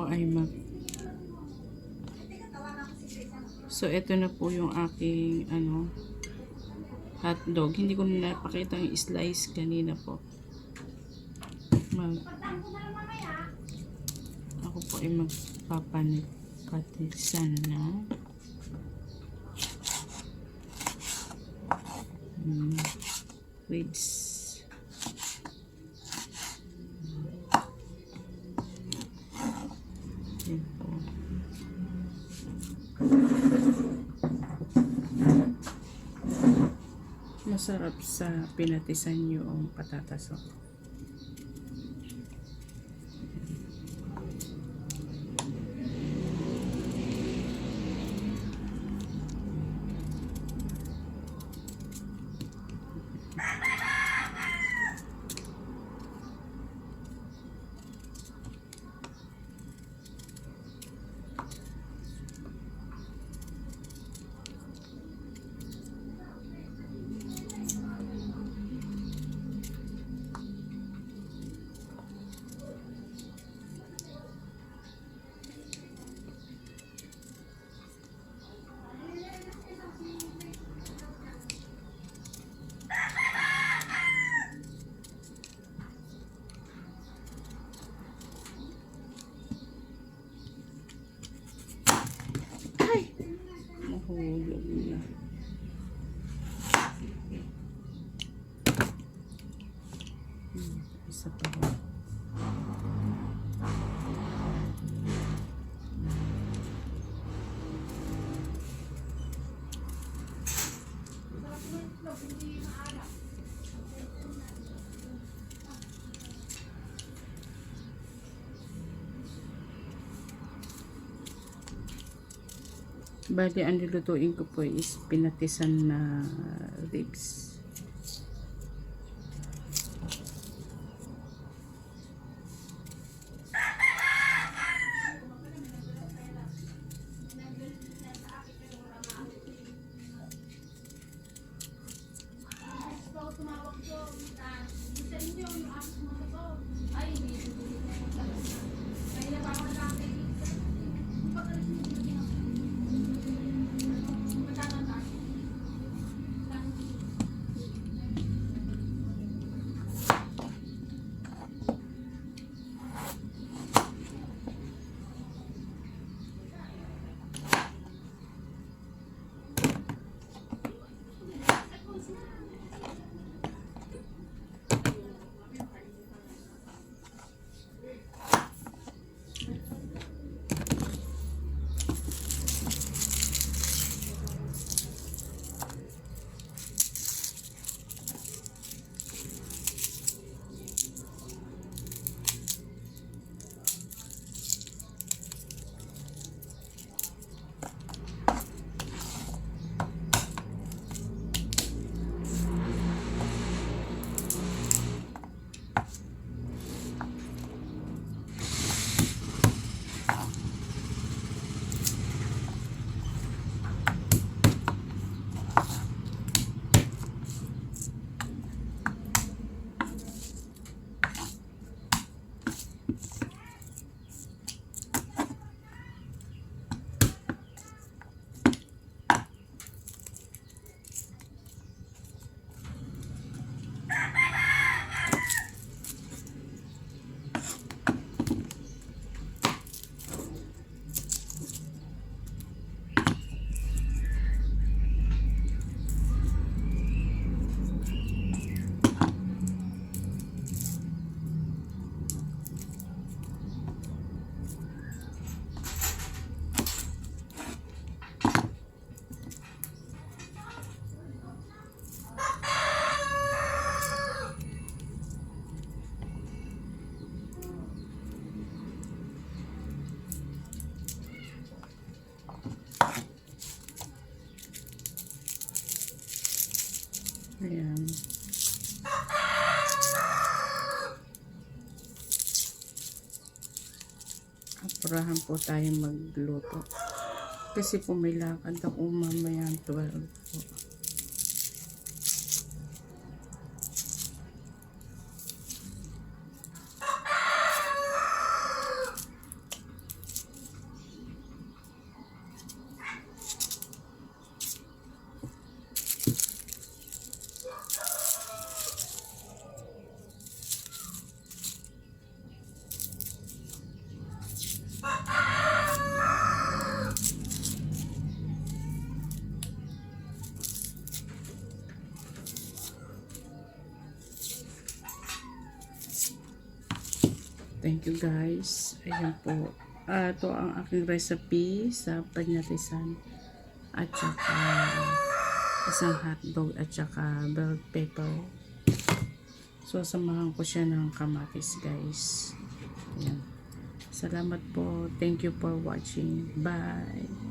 po ay So, ito na po yung aking hotdog. Hindi ko na napakita yung slice kanina po. Ako po ay magpapatisan na ribs. Masarap sa pinatisan yung patatas. Mahulog na. Isa pa ba? Bali, ang lulutuin ko po is pinatisan na ribs. Ayan. Apurahan po tayo magluto. Kasi po may lakad ako mamaya 12 po. Thank you guys. Ayan po. Ito ang aking recipe sa panyatisan. At saka isang hotdog at saka bell pepper. So, samahan ko siya ng kamatis guys. Ayan. Salamat po. Thank you for watching. Bye.